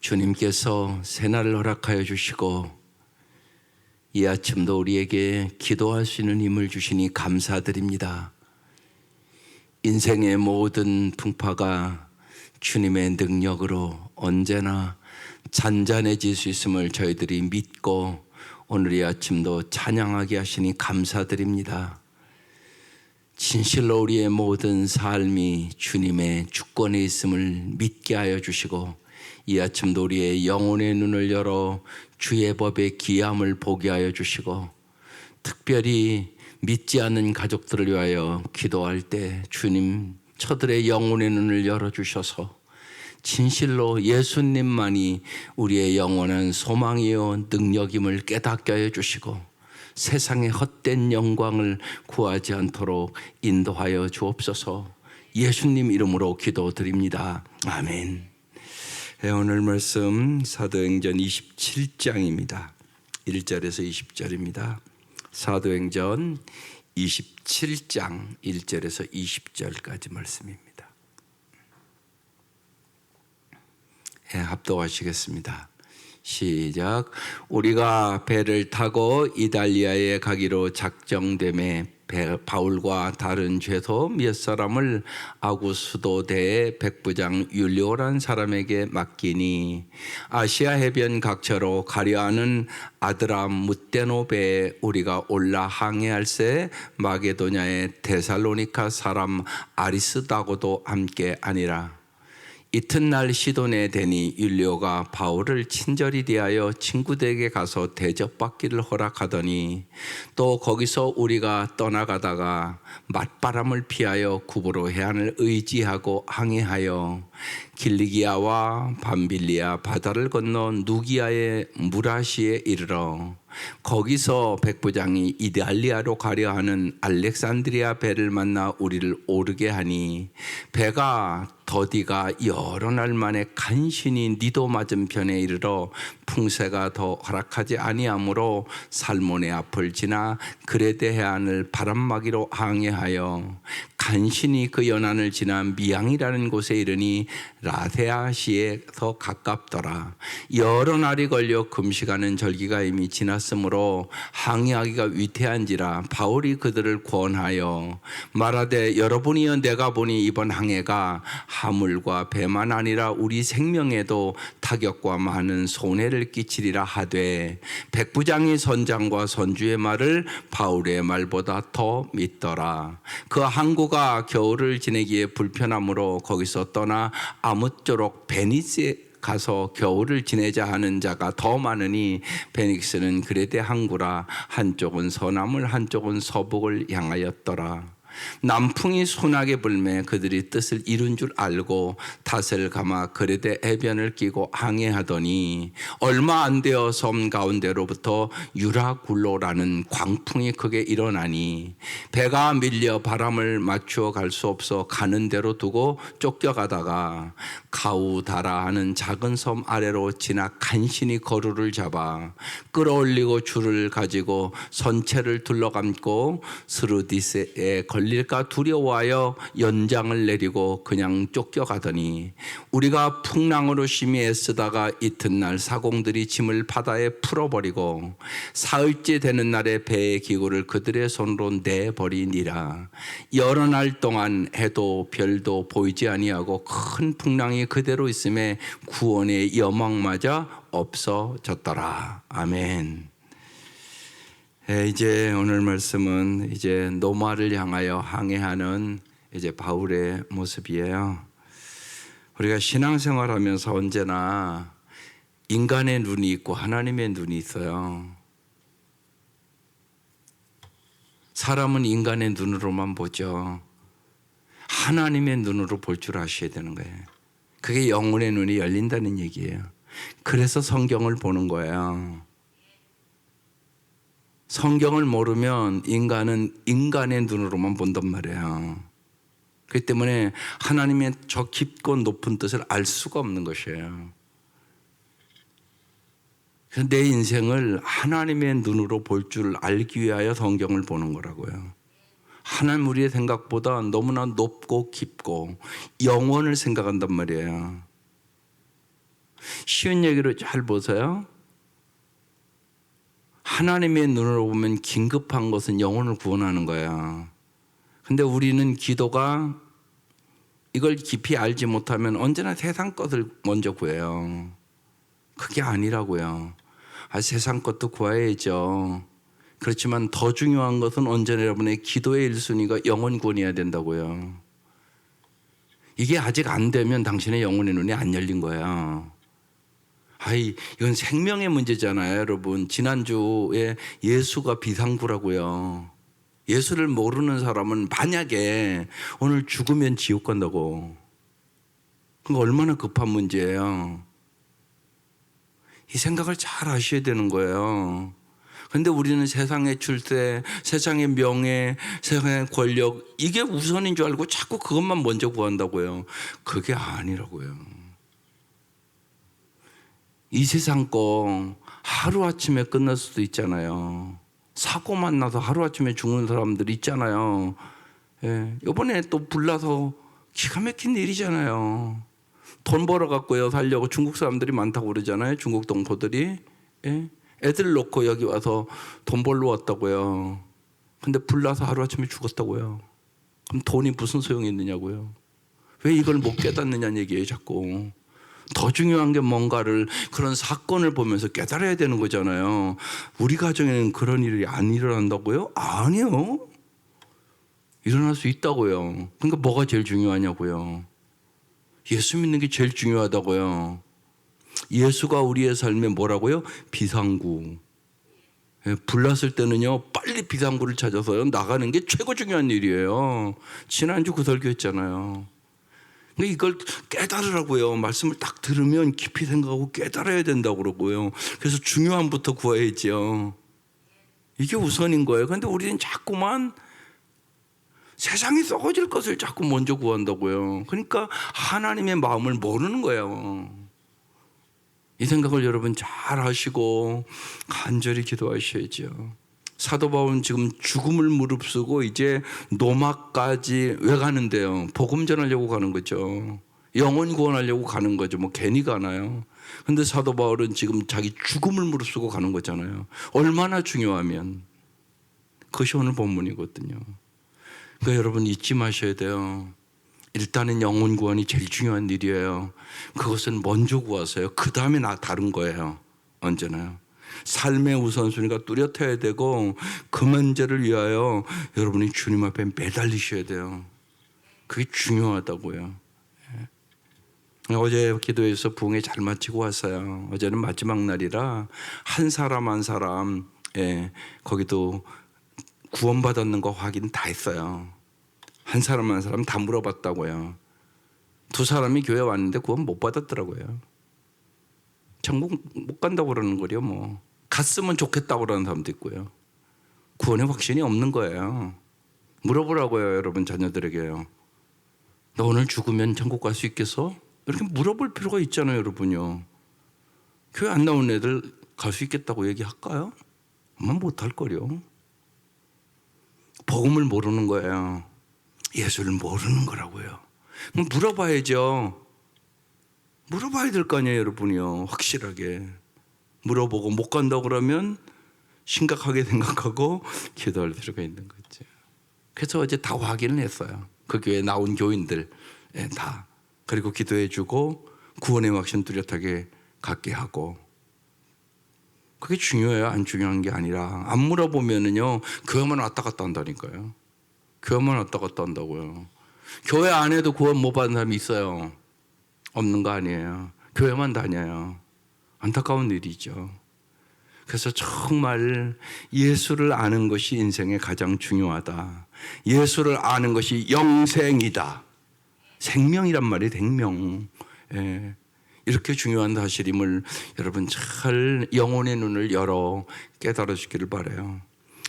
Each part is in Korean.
주님께서 새날을 허락하여 주시고 이 아침도 우리에게 기도할 수 있는 힘을 주시니 감사드립니다. 인생의 모든 풍파가 주님의 능력으로 언제나 잔잔해질 수 있음을 저희들이 믿고 오늘 이 아침도 찬양하게 하시니 감사드립니다. 진실로 우리의 모든 삶이 주님의 주권에 있음을 믿게 하여 주시고 이 아침도 우리의 영혼의 눈을 열어 주의 법의 귀함을 보게 하여 주시고 특별히 믿지 않는 가족들을 위하여 기도할 때 주님 저들의 영혼의 눈을 열어주셔서 진실로 예수님만이 우리의 영원한 소망이요 능력임을 깨닫게 하여 주시고 세상의 헛된 영광을 구하지 않도록 인도하여 주옵소서. 예수님 이름으로 기도드립니다. 아멘. 오늘 말씀 사도행전 27장입니다. 1절에서 20절입니다. 사도행전 27장 1절에서 20절까지 말씀입니다. 합독하시겠습니다. 시작. 우리가 배를 타고 이달리아에 가기로 작정되매 바울과 다른 죄소 몇 사람을 아구스도대의 백부장 율리오라는 사람에게 맡기니 아시아 해변 각처로 가려 하는 아드라무떼노 배에 우리가 올라 항해할새 마게도냐의 데살로니카 사람 아리스다고도 함께 아니라. 이튿날 시돈에 대니 율리오가 바울을 친절히 대하여 친구들에게 가서 대접받기를 허락하더니 또 거기서 우리가 떠나가다가 맞바람을 피하여 구브로 해안을 의지하고 항해하여 길리기아와 밤빌리아 바다를 건너 누기아의 무라시에 이르러 거기서 백부장이 이달리아로 가려 하는 알렉산드리아 배를 만나 우리를 오르게 하니 배가 더디가 여러 날 만에 간신히 니도 맞은편에 이르러 풍세가 더 허락하지 아니하므로 살몬의 앞을 지나 그레데 해안을 바람막이로 항해하여 간신히 그 연안을 지나 미양이라는 곳에 이르니 라데아시에서 가깝더라. 여러 날이 걸려 금식하는 절기가 이미 지났으므로 항해하기가 위태한지라 바울이 그들을 권하여 말하되 여러분이여 내가 보니 이번 항해가 하물과 배만 아니라 우리 생명에도 타격과 많은 손해를 끼치리라 하되 백부장이 선장과 선주의 말을 바울의 말보다 더 믿더라. 그 항구가 겨울을 지내기에 불편하므로 거기서 떠나 아무쪼록 베니스에 가서 겨울을 지내자 하는 자가 더 많으니 베닉스는 그레데 항구라 한쪽은 서남을 한쪽은 서북을 향하였더라. 남풍이 순하게 불매 그들이 뜻을 이룬 줄 알고 탓을 감아 그레데 해변을 끼고 항해하더니 얼마 안 되어 섬 가운데로부터 유라굴로라는 광풍이 크게 일어나니 배가 밀려 바람을 맞추어 갈 수 없어 가는 대로 두고 쫓겨가다가 가우다라 하는 작은 섬 아래로 지나 간신히 거루를 잡아 끌어올리고 줄을 가지고 선체를 둘러감고 스루디스에 걸릴까 두려워하여 연장을 내리고 그냥 쫓겨가더니 우리가 풍랑으로 심히 애쓰다가 이튿날 사공들이 짐을 바다에 풀어버리고 사흘째 되는 날에 배의 기구를 그들의 손으로 내버리니라. 여러 날 동안 해도 별도 보이지 아니하고 큰 풍랑이 그대로 있음에 구원의 여망마저 없어졌더라. 아멘. 이제 오늘 말씀은 이제 노마를 향하여 항해하는 이제 바울의 모습이에요. 우리가 신앙생활하면서 언제나 인간의 눈이 있고 하나님의 눈이 있어요. 사람은 인간의 눈으로만 보죠. 하나님의 눈으로 볼 줄 아셔야 되는 거예요. 그게 영혼의 눈이 열린다는 얘기예요. 그래서 성경을 보는 거예요. 성경을 모르면 인간은 인간의 눈으로만 본단 말이에요. 그렇기 때문에 하나님의 저 깊고 높은 뜻을 알 수가 없는 것이에요. 그래서 내 인생을 하나님의 눈으로 볼 줄 알기 위하여 성경을 보는 거라고요. 하나님 우리의 생각보다 너무나 높고 깊고 영원을 생각한단 말이에요. 쉬운 얘기로 잘 보세요. 하나님의 눈으로 보면 긴급한 것은 영혼을 구원하는 거야. 근데 우리는 기도가 이걸 깊이 알지 못하면 언제나 세상 것을 먼저 구해요. 그게 아니라고요. 세상 것도 구해야죠. 그렇지만 더 중요한 것은 언제나 여러분의 기도의 1순위가 영혼 구원이어야 된다고요. 이게 아직 안 되면 당신의 영혼의 눈이 안 열린 거야. 이건 생명의 문제잖아요, 여러분. 지난주에 예수가 비상구라고요. 예수를 모르는 사람은 만약에 오늘 죽으면 지옥 간다고. 그거 얼마나 급한 문제예요. 이 생각을 잘 하셔야 되는 거예요. 그런데 우리는 세상의 출세, 세상의 명예, 세상의 권력 이게 우선인 줄 알고 자꾸 그것만 먼저 구한다고요. 그게 아니라고요. 이 세상 거 하루아침에 끝날 수도 있잖아요. 사고만 나서 하루아침에 죽는 사람들 있잖아요. 예, 이번에 또 불나서 기가 막힌 일이잖아요. 돈 벌어갖고요 살려고 중국 사람들이 많다고 그러잖아요. 중국 동포들이. 예? 애들 놓고 여기 와서 돈 벌러 왔다고요. 근데 불나서 하루아침에 죽었다고요. 그럼 돈이 무슨 소용이 있느냐고요. 왜 이걸 못 깨닫느냐는 얘기예요 자꾸. 더 중요한 게 뭔가를 그런 사건을 보면서 깨달아야 되는 거잖아요. 우리 가정에는 그런 일이 안 일어난다고요? 아니요. 일어날 수 있다고요. 그러니까 뭐가 제일 중요하냐고요. 예수 믿는 게 제일 중요하다고요. 예수가 우리의 삶에 뭐라고요? 비상구. 불났을 때는요 빨리 비상구를 찾아서요 나가는 게 최고 중요한 일이에요. 지난주 그 설교했잖아요. 이걸 깨달으라고요. 말씀을 딱 들으면 깊이 생각하고 깨달아야 된다고 그러고요. 그래서 중요함부터 구해야죠. 이게 우선인 거예요. 그런데 우리는 자꾸만 세상이 썩어질 것을 자꾸 먼저 구한다고요. 그러니까 하나님의 마음을 모르는 거예요. 이 생각을 여러분 잘 하시고 간절히 기도하셔야죠. 사도 바울은 지금 죽음을 무릅쓰고 이제 노마까지 왜 가는데요? 복음 전하려고 가는 거죠. 영혼 구원하려고 가는 거죠. 뭐 괜히 가나요? 근데 사도 바울은 지금 자기 죽음을 무릅쓰고 가는 거잖아요. 얼마나 중요하면. 그것이 오늘 본문이거든요. 그러니까 여러분 잊지 마셔야 돼요. 일단은 영혼 구원이 제일 중요한 일이에요. 그것은 먼저 구하세요. 그 다음에 다른 거예요. 언제나요. 삶의 우선순위가 뚜렷해야 되고 그 문제를 위하여 여러분이 주님 앞에 매달리셔야 돼요. 그게 중요하다고요. 어제 기도해서 부흥회 잘 마치고 왔어요. 어제는 마지막 날이라 한 사람 한 사람 거기도 구원받았는 거 확인 다 했어요. 한 사람 한 사람 다 물어봤다고요. 두 사람이 교회 왔는데 구원 못 받았더라고요. 천국 못 간다고 그러는 거요. 뭐 갔으면 좋겠다고 그러는 사람도 있고요. 구원의 확신이 없는 거예요. 물어보라고요, 여러분 자녀들에게요. 너 오늘 죽으면 천국 갈 수 있겠어? 이렇게 물어볼 필요가 있잖아요, 여러분요. 교회 안 나온 애들 갈 수 있겠다고 얘기할까요? 아마 못할 거요. 복음을 모르는 거예요. 예수를 모르는 거라고요. 그럼 물어봐야죠. 물어봐야 될 거 아니에요, 여러분이요. 확실하게. 물어보고 못 간다고 그러면 심각하게 생각하고 기도할 필요가 있는 거죠. 그래서 어제 다 확인을 했어요. 그 교회에 나온 교인들 다. 그리고 기도해 주고 구원의 확신 뚜렷하게 갖게 하고. 그게 중요해요. 안 중요한 게 아니라. 안 물어보면은요, 교회만 왔다 갔다 한다니까요. 교회만 왔다 갔다 한다고요. 교회 안에도 구원 못 받은 사람이 있어요. 없는 거 아니에요. 교회만 다녀요. 안타까운 일이죠. 그래서 정말 예수를 아는 것이 인생에 가장 중요하다. 예수를 아는 것이 영생이다. 생명이란 말이 생명. 이렇게 중요한 사실임을 여러분 잘 영혼의 눈을 열어 깨달아 주기를 바라요.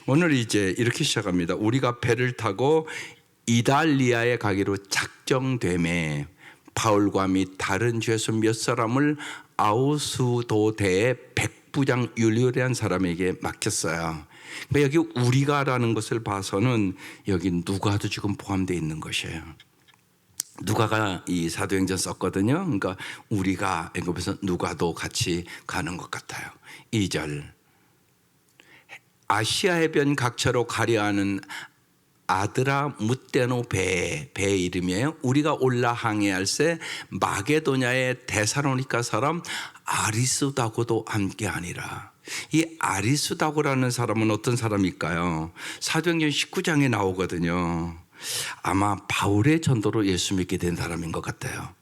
오늘 이제 이렇게 시작합니다. 우리가 배를 타고 이달리아에 가기로 작정되매 바울과 및 다른 주에서 몇 사람을 아우스도대의 백부장 율리오라는 사람에게 맡겼어요. 여기 우리가라는 것을 봐서는 여기 누가도 지금 포함되어 있는 것이에요. 누가가 이 사도행전 썼거든요. 그러니까 우리가 애굽에서 누가도 같이 가는 것 같아요. 2절 아시아 해변 각처로 가려하는 아드라 무테노 배 이름이에요. 우리가 올라 항해할새 마게도냐의 데살로니가 사람 아리수다고도 함께하니라. 이 아리수다고라는 사람은 어떤 사람일까요? 사도행전 19장에 나오거든요. 아마 바울의 전도로 예수 믿게 된 사람인 것 같아요.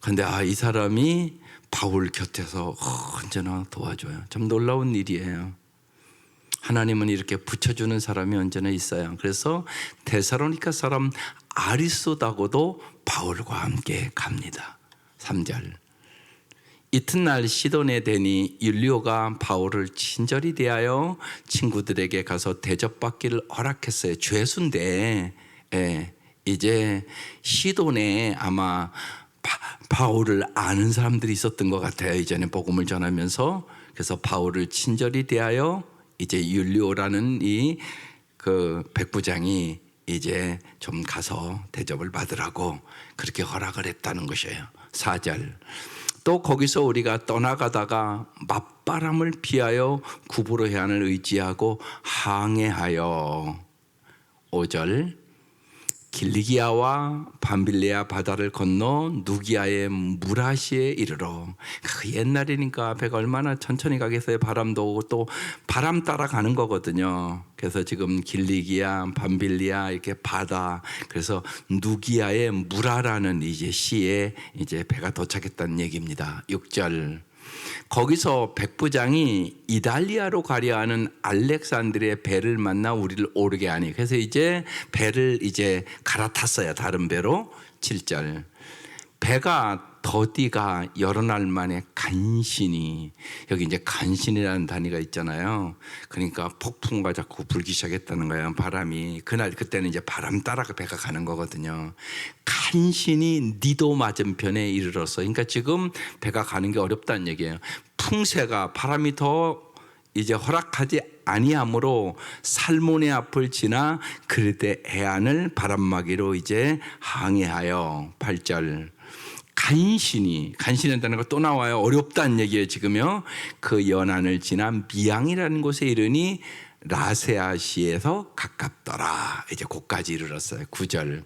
그런데 이 사람이 바울 곁에서 언제나 도와줘요. 참 놀라운 일이에요. 하나님은 이렇게 붙여주는 사람이 언제나 있어요. 그래서 데살로니가 사람 아리수다고도 바울과 함께 갑니다. 3절 이튿날 시돈에 대니 율리오가 바울을 친절히 대하여 친구들에게 가서 대접받기를 허락했어요. 죄수인데 이제 시돈에 아마 바울을 아는 사람들이 있었던 것 같아요. 이전에 복음을 전하면서. 그래서 바울을 친절히 대하여 이제 율리오라는 이 그 백부장이 이제 좀 가서 대접을 받으라고 그렇게 허락을 했다는 것이에요. 4절 또 거기서 우리가 떠나가다가 맞바람을 피하여 구브로 해안을 의지하고 항해하여 5절 길리기아와 밤빌레아 바다를 건너 누기아의 무라시에 이르러 그 옛날이니까 배가 얼마나 천천히 가겠어요. 바람도 오고 또 바람 따라 가는 거거든요. 그래서 지금 길리기아, 밤빌리아 이렇게 바다 그래서 누기아의 무라라는 이제 시에 이제 배가 도착했다는 얘기입니다. 6절 거기서 백부장이 이달리아로 가려 하는 알렉산드리의 배를 만나 우리를 오르게 하니 그래서 이제 배를 이제 갈아탔어요. 다른 배로. 7절 배가 더디가 여러 날 만에 간신히 여기 이제 간신이라는 단위가 있잖아요. 그러니까 폭풍과 자꾸 불기 시작했다는 거예요. 바람이 그때는 이제 바람 따라 배가 가는 거거든요. 간신히 니도 맞은편에 이르렀어. 그러니까 지금 배가 가는 게 어렵다는 얘기예요. 풍세가 바람이 더 이제 허락하지 아니하므로 살몬의 앞을 지나 그르데 해안을 바람막이로 이제 항해하여 8절 간신이라는 거 또 나와요. 어렵다는 얘기예요. 지금요. 그 연안을 지나 미양이라는 곳에 이르니 라세아시에서 가깝더라. 이제 곳까지 이르렀어요. 9절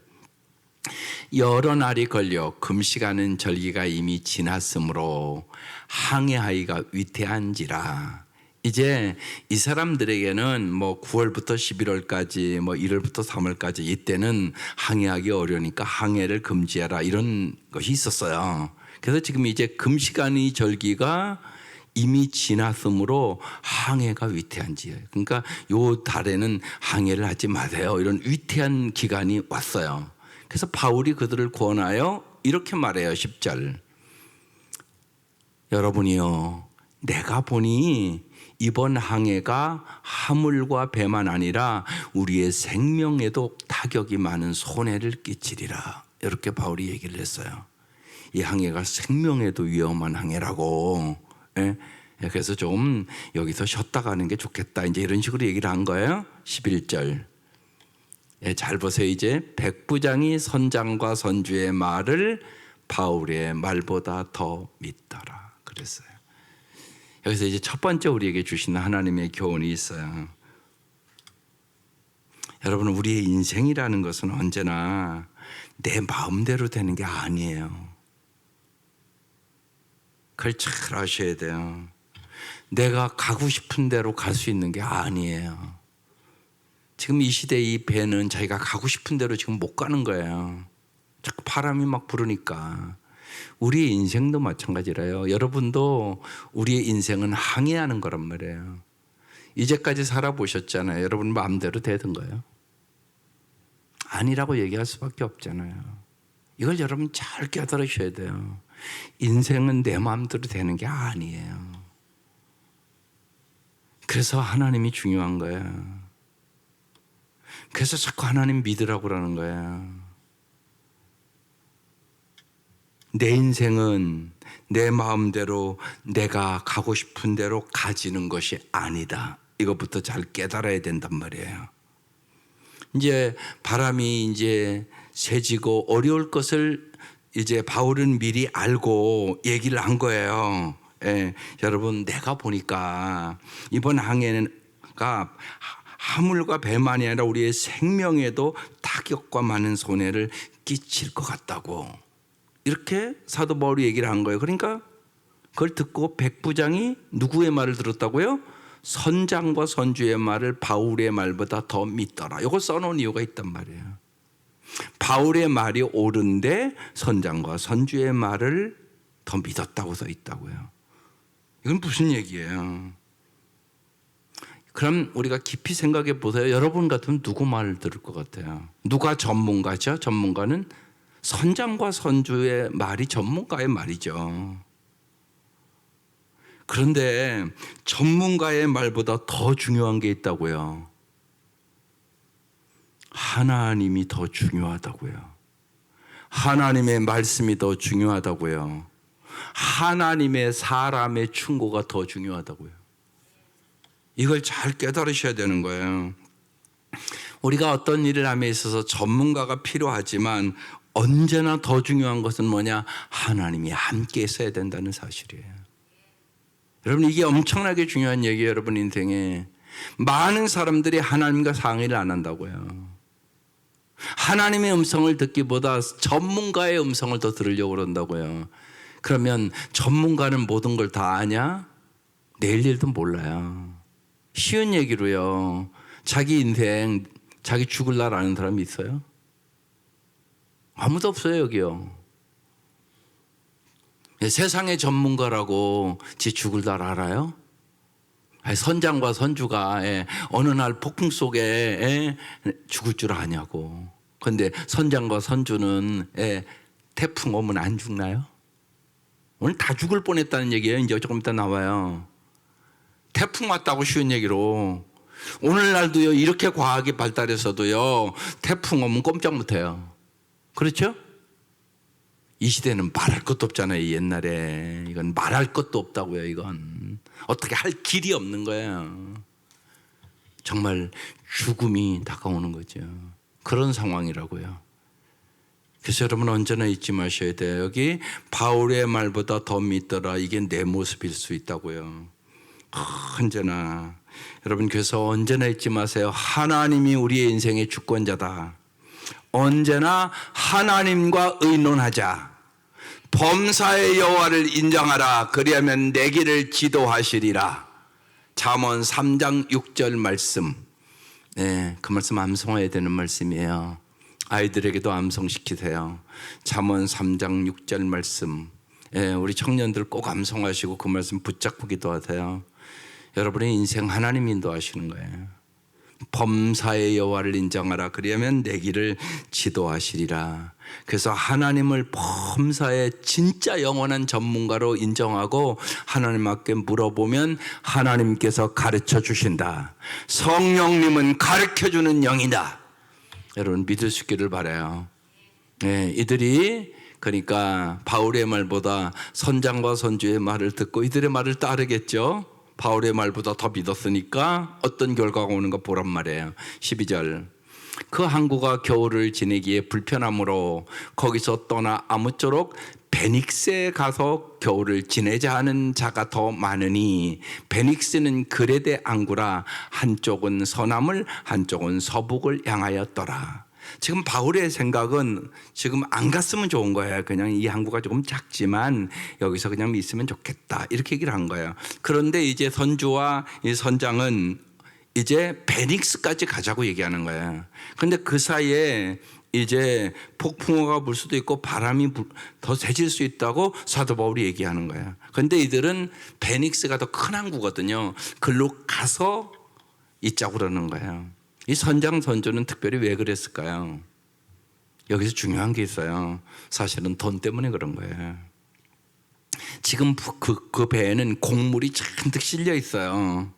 여러 날이 걸려 금식하는 절기가 이미 지났으므로 항해하기가 위태한지라. 이제 이 사람들에게는 뭐 9월부터 11월까지 뭐 1월부터 3월까지 이때는 항해하기 어려우니까 항해를 금지하라 이런 것이 있었어요. 그래서 지금 이제 금식하는 절기가 이미 지났으므로 항해가 위태한지 그러니까 요 달에는 항해를 하지 마세요. 이런 위태한 기간이 왔어요. 그래서 바울이 그들을 권하여 이렇게 말해요. 10절 여러분이요 내가 보니 이번 항해가 화물과 배만 아니라 우리의 생명에도 타격이 많은 손해를 끼치리라. 이렇게 바울이 얘기를 했어요. 이 항해가 생명에도 위험한 항해라고. 그래서 좀 여기서 쉬었다 가는 게 좋겠다. 이제 이런 식으로 얘기를 한 거예요. 11절. 잘 보세요. 이제 백부장이 선장과 선주의 말을 바울의 말보다 더 믿더라. 그랬어요. 여기서 이제 첫 번째 우리에게 주시는 하나님의 교훈이 있어요. 여러분 우리의 인생이라는 것은 언제나 내 마음대로 되는 게 아니에요. 그걸 잘 아셔야 돼요. 내가 가고 싶은 대로 갈 수 있는 게 아니에요. 지금 이 시대의 이 배는 자기가 가고 싶은 대로 지금 못 가는 거예요. 자꾸 바람이 막 부르니까. 우리의 인생도 마찬가지라요. 여러분도 우리의 인생은 항해하는 거란 말이에요. 이제까지 살아보셨잖아요. 여러분 마음대로 되던 거예요? 아니라고 얘기할 수밖에 없잖아요. 이걸 여러분 잘 깨달으셔야 돼요. 인생은 내 마음대로 되는 게 아니에요. 그래서 하나님이 중요한 거예요. 그래서 자꾸 하나님 믿으라고 그러는 거예요. 내 인생은 내 마음대로 내가 가고 싶은 대로 가지는 것이 아니다. 이것부터 잘 깨달아야 된단 말이에요. 이제 바람이 이제 세지고 어려울 것을 이제 바울은 미리 알고 얘기를 한 거예요. 예, 여러분 내가 보니까 이번 항해가 하물과 배만이 아니라 우리의 생명에도 타격과 많은 손해를 끼칠 것 같다고 이렇게 사도 바울이 얘기를 한 거예요. 그러니까 그걸 듣고 백부장이 누구의 말을 들었다고요? 선장과 선주의 말을 바울의 말보다 더 믿더라. 이걸 써놓은 이유가 있단 말이에요. 바울의 말이 옳은데 선장과 선주의 말을 더 믿었다고 써 있다고요. 이건 무슨 얘기예요? 그럼 우리가 깊이 생각해 보세요. 여러분 같으면 누구 말을 들을 것 같아요? 누가 전문가죠? 전문가는 선장과 선주의 말이 전문가의 말이죠. 그런데 전문가의 말보다 더 중요한 게 있다고요. 하나님이 더 중요하다고요. 하나님의 말씀이 더 중요하다고요. 하나님의 사람의 충고가 더 중요하다고요. 이걸 잘 깨달으셔야 되는 거예요. 우리가 어떤 일을 함에 있어서 전문가가 필요하지만 언제나 더 중요한 것은 뭐냐? 하나님이 함께 있어야 된다는 사실이에요. 여러분 이게 엄청나게 중요한 얘기예요. 여러분 인생에 많은 사람들이 하나님과 상의를 안 한다고요. 하나님의 음성을 듣기보다 전문가의 음성을 더 들으려고 그런다고요. 그러면 전문가는 모든 걸 다 아냐? 내일 일도 몰라요. 쉬운 얘기로요. 자기 인생, 자기 죽을 날 아는 사람이 있어요? 아무도 없어요, 여기요. 세상의 전문가라고 지 죽을 날 알아요? 선장과 선주가 어느 날 폭풍 속에 죽을 줄 아냐고. 그런데 선장과 선주는 태풍 오면 안 죽나요? 오늘 다 죽을 뻔했다는 얘기예요. 이제 조금 이따 나와요. 태풍 왔다고 쉬운 얘기로 오늘날도요 이렇게 과학이 발달해서도요 태풍 오면 꼼짝 못해요. 그렇죠? 이 시대는 말할 것도 없잖아요. 옛날에 이건 말할 것도 없다고요. 이건 어떻게 할 길이 없는 거예요. 정말 죽음이 다가오는 거죠. 그런 상황이라고요. 그래서 여러분 언제나 잊지 마셔야 돼요. 여기 바울의 말보다 더 믿더라. 이게 내 모습일 수 있다고요. 언제나 여러분 그래서 언제나 잊지 마세요. 하나님이 우리의 인생의 주권자다. 언제나 하나님과 의논하자. 범사의 여호와를 인정하라. 그리하면 내 길을 지도하시리라. 잠언 3장 6절 말씀. 그 말씀 암송해야 되는 말씀이에요. 아이들에게도 암송시키세요. 잠언 3장 6절 말씀. 우리 청년들 꼭 암송하시고 그 말씀 붙잡고 기도하세요. 여러분의 인생 하나님 인도하시는 거예요. 범사의 여호와를 인정하라. 그리하면 내 길을 지도하시리라. 그래서 하나님을 범사의 진짜 영원한 전문가로 인정하고 하나님 앞에 물어보면 하나님께서 가르쳐 주신다. 성령님은 가르쳐 주는 영이다. 여러분 믿을 수 있기를 바라요. 이들이 그러니까 바울의 말보다 선장과 선주의 말을 듣고 이들의 말을 따르겠죠. 바울의 말보다 더 믿었으니까 어떤 결과가 오는가 보란 말이에요. 12절. 그 항구가 겨울을 지내기에 불편하므로 거기서 떠나 아무쪼록 베닉스에 가서 겨울을 지내자 하는 자가 더 많으니 베닉스는 그레데 항구라 한쪽은 서남을 한쪽은 서북을 향하였더라. 지금 바울의 생각은 지금 안 갔으면 좋은 거예요. 그냥 이 항구가 조금 작지만 여기서 그냥 있으면 좋겠다 이렇게 얘기를 한 거예요. 그런데 이제 선주와 이 선장은 이제 베닉스까지 가자고 얘기하는 거예요. 그런데 그 사이에 이제 폭풍우가 불 수도 있고 바람이 더 세질 수 있다고 사도 바울이 얘기하는 거예요. 그런데 이들은 베닉스가 더 큰 항구거든요. 글로 가서 있자고 그러는 거예요. 이 선장 선주는 특별히 왜 그랬을까요? 여기서 중요한 게 있어요. 사실은 돈 때문에 그런 거예요. 지금 그 배에는 곡물이 잔뜩 실려 있어요.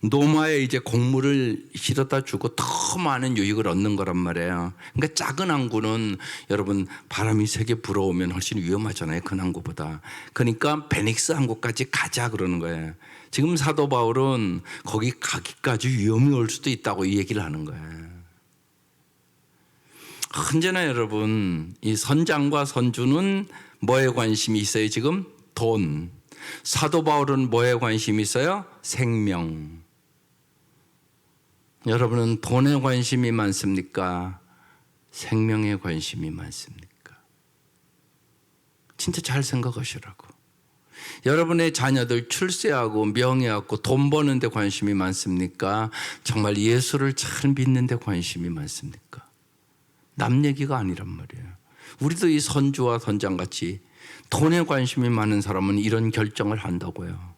노마에 이제 곡물을 실어다 주고 더 많은 유익을 얻는 거란 말이에요. 그러니까 작은 항구는 여러분 바람이 세게 불어오면 훨씬 위험하잖아요. 큰 항구보다. 그러니까 베닉스 항구까지 가자 그러는 거예요. 지금 사도 바울은 거기 가기까지 위험이 올 수도 있다고 이 얘기를 하는 거예요. 언제나 여러분 이 선장과 선주는 뭐에 관심이 있어요? 지금 돈. 사도 바울은 뭐에 관심이 있어요? 생명. 여러분은 돈에 관심이 많습니까? 생명에 관심이 많습니까? 진짜 잘 생각하시라고. 여러분의 자녀들 출세하고 명예하고 돈 버는 데 관심이 많습니까? 정말 예수를 잘 믿는 데 관심이 많습니까? 남 얘기가 아니란 말이에요. 우리도 이 선주와 선장같이 돈에 관심이 많은 사람은 이런 결정을 한다고요.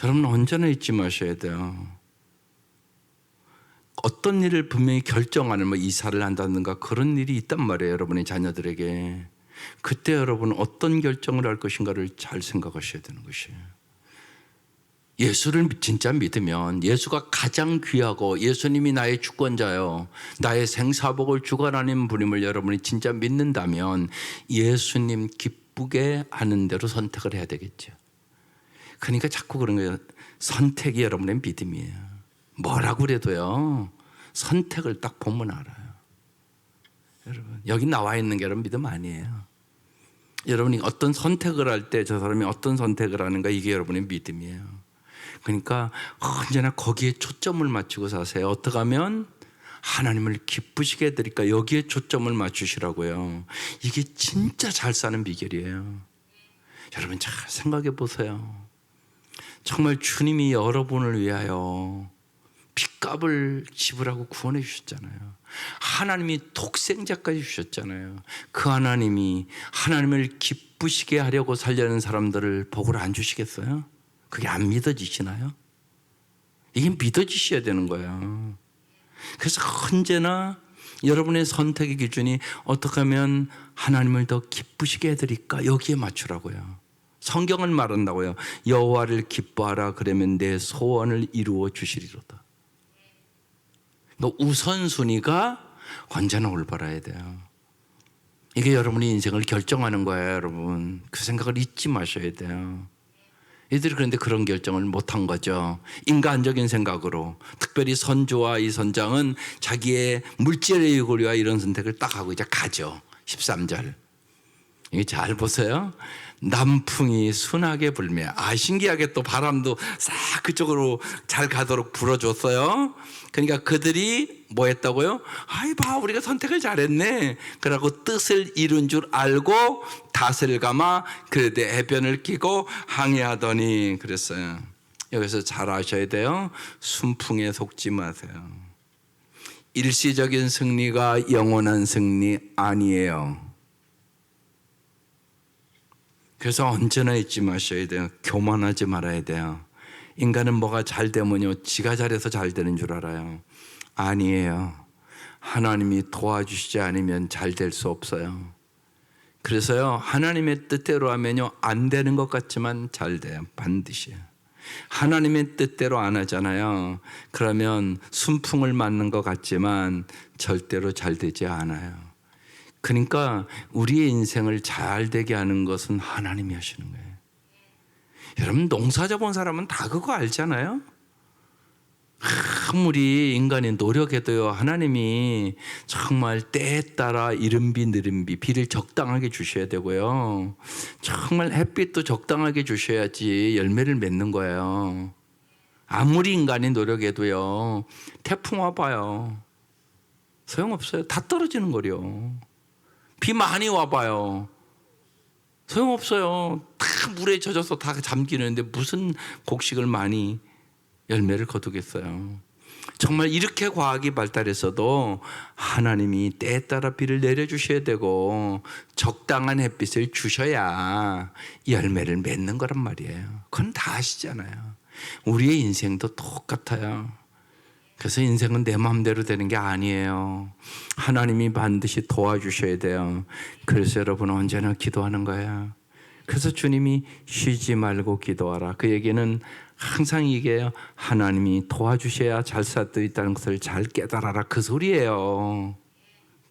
여러분 언제나 잊지 마셔야 돼요. 어떤 일을 분명히 결정하는 뭐 이사를 한다든가 그런 일이 있단 말이에요. 여러분의 자녀들에게. 그때 여러분 어떤 결정을 할 것인가를 잘 생각하셔야 되는 것이에요. 예수를 진짜 믿으면 예수가 가장 귀하고 예수님이 나의 주권자요, 나의 생사복을 주관하는 분임을 여러분이 진짜 믿는다면 예수님 기쁘게 하는 대로 선택을 해야 되겠죠. 그러니까 자꾸 그런 거예요. 선택이 여러분의 믿음이에요. 뭐라고 그래도요, 선택을 딱 보면 알아요. 여러분 여기 나와 있는 게 여러분 믿음 아니에요. 여러분이 어떤 선택을 할 때 저 사람이 어떤 선택을 하는가, 이게 여러분의 믿음이에요. 그러니까 언제나 거기에 초점을 맞추고 사세요. 어떻게 하면 하나님을 기쁘시게 해드릴까, 여기에 초점을 맞추시라고요. 이게 진짜 잘 사는 비결이에요. 여러분 잘 생각해 보세요. 정말 주님이 여러분을 위하여 빚값을 지불하고 구원해 주셨잖아요. 하나님이 독생자까지 주셨잖아요. 그 하나님이 하나님을 기쁘시게 하려고 살려는 사람들을 복을 안 주시겠어요? 그게 안 믿어지시나요? 이게 믿어지셔야 되는 거예요. 그래서 언제나 여러분의 선택의 기준이 어떻게 하면 하나님을 더 기쁘시게 해드릴까, 여기에 맞추라고요. 성경은 말한다고요. 여호와를 기뻐하라, 그러면 내 소원을 이루어 주시리로다. 우선순위가 언제나 올바라야 돼요. 이게 여러분의 인생을 결정하는 거예요. 여러분 그 생각을 잊지 마셔야 돼요. 이들이 그런데 그런 결정을 못한 거죠. 인간적인 생각으로. 특별히 선주와 이 선장은 자기의 물질의 이익을 위하여 이런 선택을 딱 하고 이제 가죠. 13절 이게 잘 보세요. 남풍이 순하게 불며, 신기하게 또 바람도 싹 그쪽으로 잘 가도록 불어줬어요. 그러니까 그들이 뭐 했다고요? 우리가 선택을 잘했네. 그러고 뜻을 이룬 줄 알고 닷을 감아 그들의 해변을 끼고 항해하더니 그랬어요. 여기서 잘 아셔야 돼요. 순풍에 속지 마세요. 일시적인 승리가 영원한 승리 아니에요. 그래서 언제나 잊지 마셔야 돼요. 교만하지 말아야 돼요. 인간은 뭐가 잘 되면요, 지가 잘해서 잘 되는 줄 알아요. 아니에요. 하나님이 도와주시지 않으면 잘 될 수 없어요. 그래서요, 하나님의 뜻대로 하면요, 안 되는 것 같지만 잘 돼요. 반드시. 하나님의 뜻대로 안 하잖아요. 그러면 순풍을 맞는 것 같지만 절대로 잘 되지 않아요. 그러니까 우리의 인생을 잘 되게 하는 것은 하나님이 하시는 거예요. 여러분 농사 져본 사람은 다 그거 알잖아요. 아무리 인간이 노력해도요, 하나님이 정말 때에 따라 이른 비 느린 비, 비를 적당하게 주셔야 되고요, 정말 햇빛도 적당하게 주셔야지 열매를 맺는 거예요. 아무리 인간이 노력해도요, 태풍 와봐요, 소용없어요. 다 떨어지는 거려. 비 많이 와봐요, 소용없어요. 다 물에 젖어서 다 잠기는데 무슨 곡식을 많이 열매를 거두겠어요. 정말 이렇게 과학이 발달했어도 하나님이 때에 따라 비를 내려주셔야 되고 적당한 햇빛을 주셔야 열매를 맺는 거란 말이에요. 그건 다 아시잖아요. 우리의 인생도 똑같아요. 그래서 인생은 내 마음대로 되는 게 아니에요. 하나님이 반드시 도와주셔야 돼요. 그래서 여러분 언제나 기도하는 거예요. 그래서 주님이 쉬지 말고 기도하라. 그 얘기는 항상 이게요, 하나님이 도와주셔야 잘 살 수 있다는 것을 잘 깨달아라, 그 소리예요.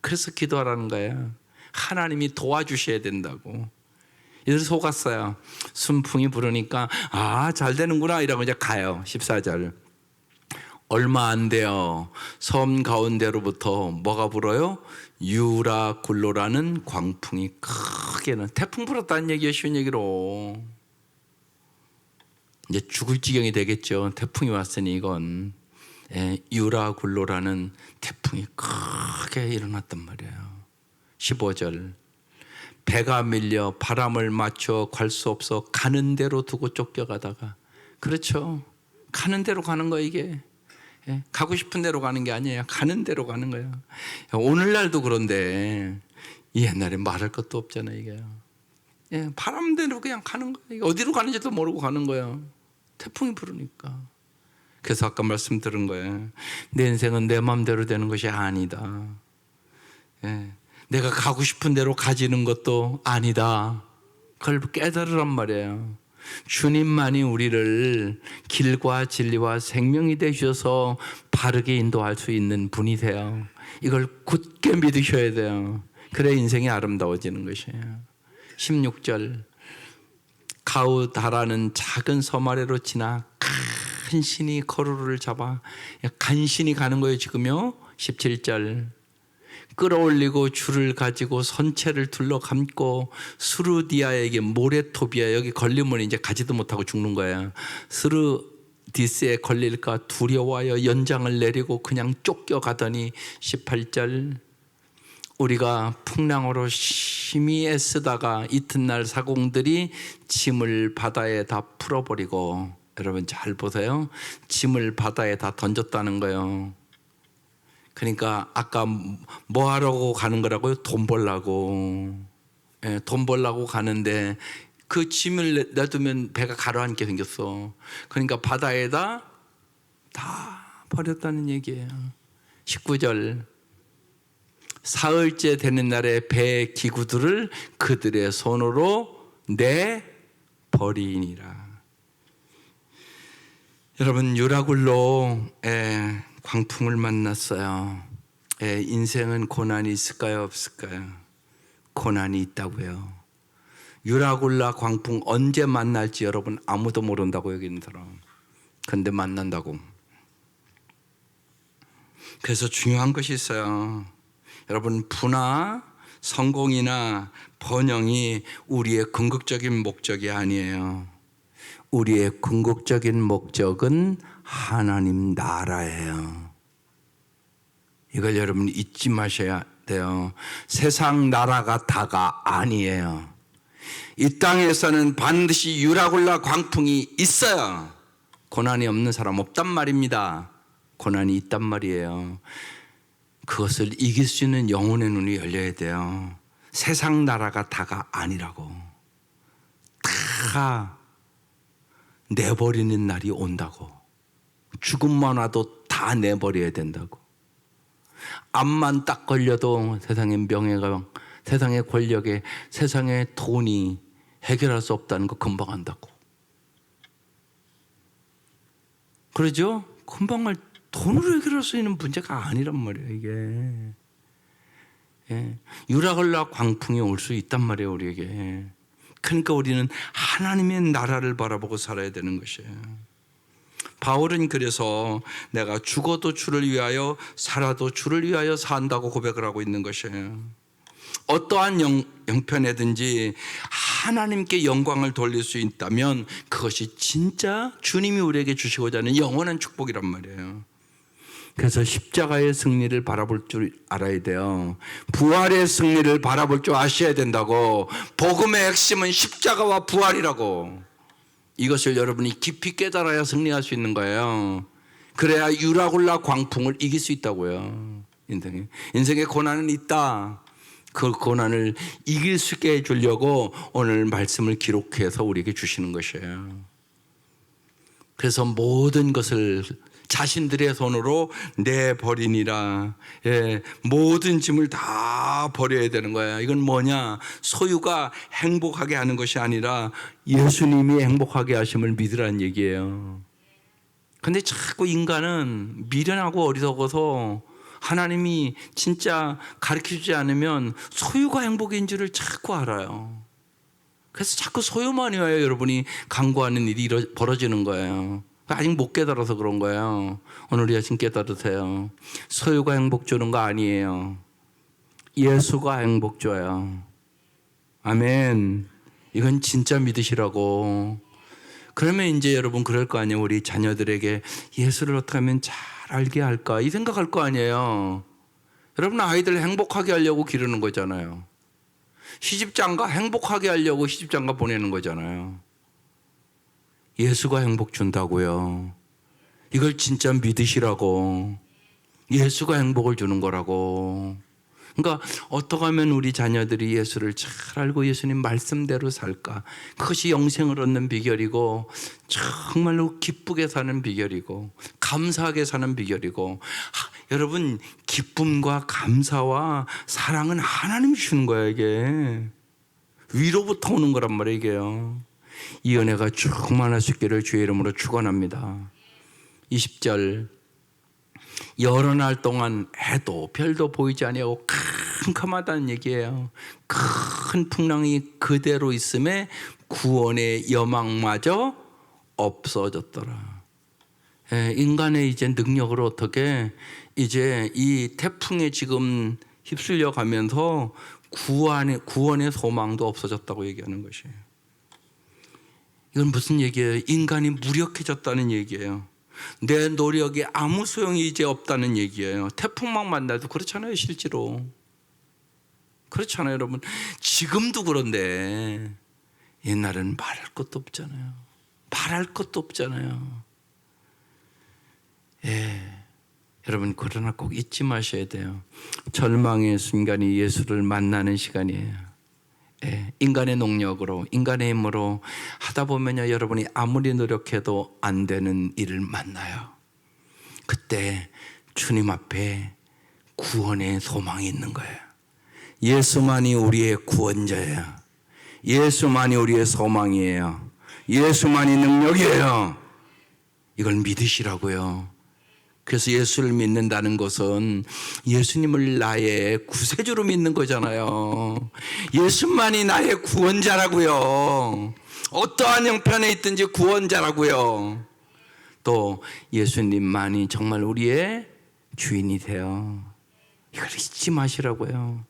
그래서 기도하라는 거예요. 하나님이 도와주셔야 된다고. 이들 속았어요. 순풍이 부르니까 잘 되는구나 이러고 이제 가요. 14절. 얼마 안 돼요. 섬 가운데로부터 뭐가 불어요? 유라굴로라는 광풍이 크게는, 태풍 불었다는 얘기예요. 쉬운 얘기로. 이제 죽을 지경이 되겠죠. 태풍이 왔으니 이건. 유라굴로라는 태풍이 크게 일어났단 말이에요. 15절. 배가 밀려 바람을 맞춰 갈 수 없어 가는 대로 두고 쫓겨가다가. 그렇죠. 가는 대로 가는 거예요, 이게. 가고 싶은 대로 가는 게 아니에요. 가는 대로 가는 거예요. 오늘날도 그런데 옛날에 말할 것도 없잖아요, 이게. 바람대로 그냥 가는 거예요. 어디로 가는지도 모르고 가는 거예요. 태풍이 부르니까. 그래서 아까 말씀드린 거예요. 내 인생은 내 마음대로 되는 것이 아니다. 내가 가고 싶은 대로 가지는 것도 아니다. 그걸 깨달으란 말이에요. 주님만이 우리를 길과 진리와 생명이 되셔서 바르게 인도할 수 있는 분이세요. 이걸 굳게 믿으셔야 돼요. 그래 인생이 아름다워지는 것이에요. 16절. 가우다라는 작은 섬 아래로 지나 간신히 거루를 잡아, 간신히 가는 거예요 지금요. 17절. 끌어올리고 줄을 가지고 선체를 둘러 감고 스루디아에게, 모레토비아, 여기 걸리면 이제 가지도 못하고 죽는 거예요. 스루디스에 걸릴까 두려워하여 연장을 내리고 그냥 쫓겨가더니 18절. 우리가 풍랑으로 심히 애쓰다가 이튿날 사공들이 짐을 바다에 다 풀어버리고, 여러분 잘 보세요. 짐을 바다에 다 던졌다는 거예요. 그러니까 아까 뭐 하려고 가는 거라고요? 돈 벌라고. 돈 벌라고 가는데 그 짐을 놔두면 배가 가라앉게 생겼어. 그러니까 바다에다 다 버렸다는 얘기예요. 19절. 사흘째 되는 날에 배 기구들을 그들의 손으로 내버리니라. 여러분, 유라굴로의 광풍을 만났어요. 인생은 고난이 있을까요? 없을까요? 고난이 있다고요. 유라굴라 광풍 언제 만날지 여러분 아무도 모른다고 여기 있는 사람. 그런데 만난다고. 그래서 중요한 것이 있어요. 여러분, 부나 성공이나 번영이 우리의 궁극적인 목적이 아니에요. 우리의 궁극적인 목적은 하나님 나라예요. 이걸 여러분 잊지 마셔야 돼요. 세상 나라가 다가 아니에요. 이 땅에서는 반드시 유라굴라 광풍이 있어요. 고난이 없는 사람 없단 말입니다. 고난이 있단 말이에요. 그것을 이길 수 있는 영혼의 눈이 열려야 돼요. 세상 나라가 다가 아니라고. 다 내버리는 날이 온다고. 죽음만 와도 다 내버려야 된다고. 암만 딱 걸려도 세상의 명예가, 세상의 권력에, 세상의 돈이 해결할 수 없다는 거 금방 안다고. 그러죠? 금방 돈으로 해결할 수 있는 문제가 아니란 말이에요, 이게. 유라굴라 광풍이 올 수 있단 말이에요, 우리에게. 그러니까 우리는 하나님의 나라를 바라보고 살아야 되는 것이에요. 바울은 그래서 내가 죽어도 주를 위하여 살아도 주를 위하여 산다고 고백을 하고 있는 것이에요. 어떠한 형편에든지 하나님께 영광을 돌릴 수 있다면 그것이 진짜 주님이 우리에게 주시고자 하는 영원한 축복이란 말이에요. 그래서 십자가의 승리를 바라볼 줄 알아야 돼요. 부활의 승리를 바라볼 줄 아셔야 된다고. 복음의 핵심은 십자가와 부활이라고. 이것을 여러분이 깊이 깨달아야 승리할 수 있는 거예요. 그래야 유라굴라 광풍을 이길 수 있다고요. 인생에 고난은 있다. 그 고난을 이길 수 있게 해주려고 오늘 말씀을 기록해서 우리에게 주시는 것이에요. 그래서 모든 것을 자신들의 손으로 내버리니라. 모든 짐을 다 버려야 되는 거야. 이건 뭐냐? 소유가 행복하게 하는 것이 아니라 예수님이 행복하게 하심을 믿으라는 얘기예요. 근데 자꾸 인간은 미련하고 어리석어서 하나님이 진짜 가르쳐주지 않으면 소유가 행복인 줄을 자꾸 알아요. 그래서 자꾸 소유만 이와요 여러분이 강구하는 일이 벌어지는 거예요. 아직 못 깨달아서 그런 거예요. 오늘 이 아침 깨달으세요. 소유가 행복 주는 거 아니에요. 예수가 행복 줘요. 아멘. 이건 진짜 믿으시라고. 그러면 이제 여러분 그럴 거 아니에요. 우리 자녀들에게 예수를 어떻게 하면 잘 알게 할까 이 생각할 거 아니에요. 여러분 아이들 행복하게 하려고 기르는 거잖아요. 시집장가 행복하게 하려고 시집장가 보내는 거잖아요. 예수가 행복 준다고요. 이걸 진짜 믿으시라고. 예수가 행복을 주는 거라고. 그러니까 어떻게 하면 우리 자녀들이 예수를 잘 알고 예수님 말씀대로 살까? 그것이 영생을 얻는 비결이고 정말로 기쁘게 사는 비결이고 감사하게 사는 비결이고 여러분 기쁨과 감사와 사랑은 하나님이 주는 거야 이게. 위로부터 오는 거란 말이에요 이게요. 이 은혜가 충만할 수 있기를 주의 이름으로 축원합니다. 20절 여러 날 동안 해도 별도 보이지 아니하고 캄캄하다는 얘기예요. 큰 풍랑이 그대로 있음에 구원의 여망마저 없어졌더라. 인간의 이제 능력으로 어떻게 이제 이 태풍에 지금 휩쓸려 가면서 구원의 소망도 없어졌다고 얘기하는 것이에요. 이건 무슨 얘기예요? 인간이 무력해졌다는 얘기예요. 내 노력이 아무 소용이 이제 없다는 얘기예요. 태풍만 만나도 그렇잖아요 실제로. 그렇잖아요 여러분. 지금도 그런데 옛날에는 말할 것도 없잖아요. 말할 것도 없잖아요. 여러분 그러나 꼭 잊지 마셔야 돼요. 절망의 순간이 예수를 만나는 시간이에요. 인간의 능력으로 인간의 힘으로 하다 보면요 여러분이 아무리 노력해도 안 되는 일을 만나요. 그때 주님 앞에 구원의 소망이 있는 거예요. 예수만이 우리의 구원자예요. 예수만이 우리의 소망이에요. 예수만이 능력이에요. 이걸 믿으시라고요. 그래서 예수를 믿는다는 것은 예수님을 나의 구세주로 믿는 거잖아요. 예수만이 나의 구원자라고요. 어떠한 형편에 있든지 구원자라고요. 또 예수님만이 정말 우리의 주인이세요. 이걸 잊지 마시라고요.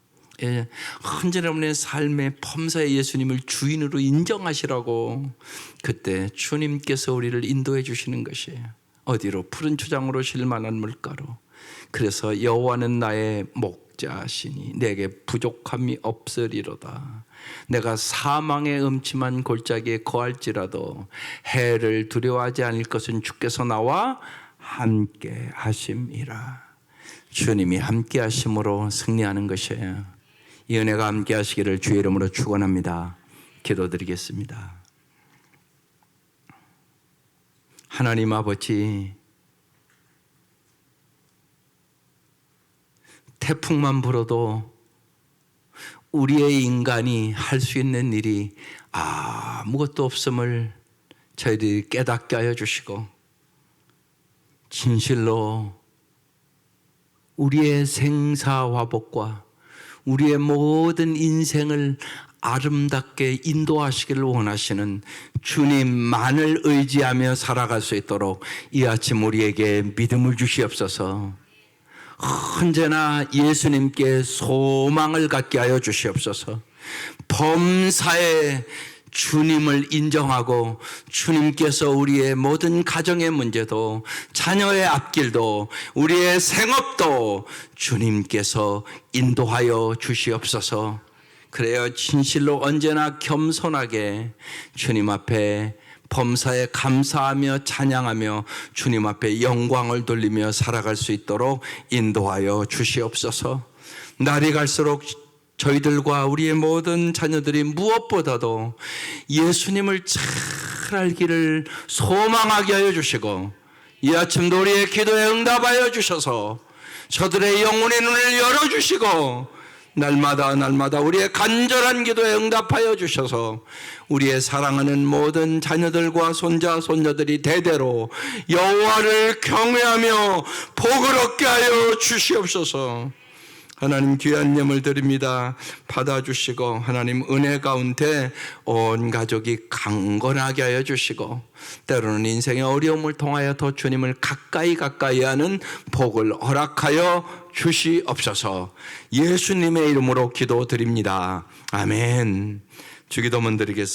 언제나 여러분의 삶의 범사에 예수님을 주인으로 인정하시라고. 그때 주님께서 우리를 인도해 주시는 것이에요. 어디로? 푸른 초장으로 실만한 물가로. 그래서 여호와는 나의 목자시니 내게 부족함이 없으리로다. 내가 사망의 음침한 골짜기에 거할지라도 해를 두려워하지 않을 것은 주께서 나와 함께 하심이라. 주님이 함께 하심으로 승리하는 것이에요. 이 은혜가 함께 하시기를 주의 이름으로 축원합니다. 기도드리겠습니다. 하나님 아버지, 태풍만 불어도 우리의 인간이 할 수 있는 일이 아무것도 없음을 저희들이 깨닫게 하여 주시고, 진실로 우리의 생사화복과 우리의 모든 인생을 아름답게 인도하시기를 원하시는 주님만을 의지하며 살아갈 수 있도록 이 아침 우리에게 믿음을 주시옵소서. 언제나 예수님께 소망을 갖게 하여 주시옵소서. 범사에 주님을 인정하고 주님께서 우리의 모든 가정의 문제도 자녀의 앞길도 우리의 생업도 주님께서 인도하여 주시옵소서. 그래야 진실로 언제나 겸손하게 주님 앞에 범사에 감사하며 찬양하며 주님 앞에 영광을 돌리며 살아갈 수 있도록 인도하여 주시옵소서. 날이 갈수록 저희들과 우리의 모든 자녀들이 무엇보다도 예수님을 잘 알기를 소망하게 하여 주시고, 이 아침도 우리의 기도에 응답하여 주셔서 저들의 영혼의 눈을 열어주시고 날마다 우리의 간절한 기도에 응답하여 주셔서 우리의 사랑하는 모든 자녀들과 손자 손녀들이 대대로 여호와를 경외하며 복을 얻게 하여 주시옵소서. 하나님 귀한 예물 드립니다. 받아주시고 하나님 은혜 가운데 온 가족이 강건하게 하여 주시고 때로는 인생의 어려움을 통하여 더 주님을 가까이 하는 복을 허락하여 주시옵소서. 예수님의 이름으로 기도드립니다. 아멘. 주기도문 드리겠습니다.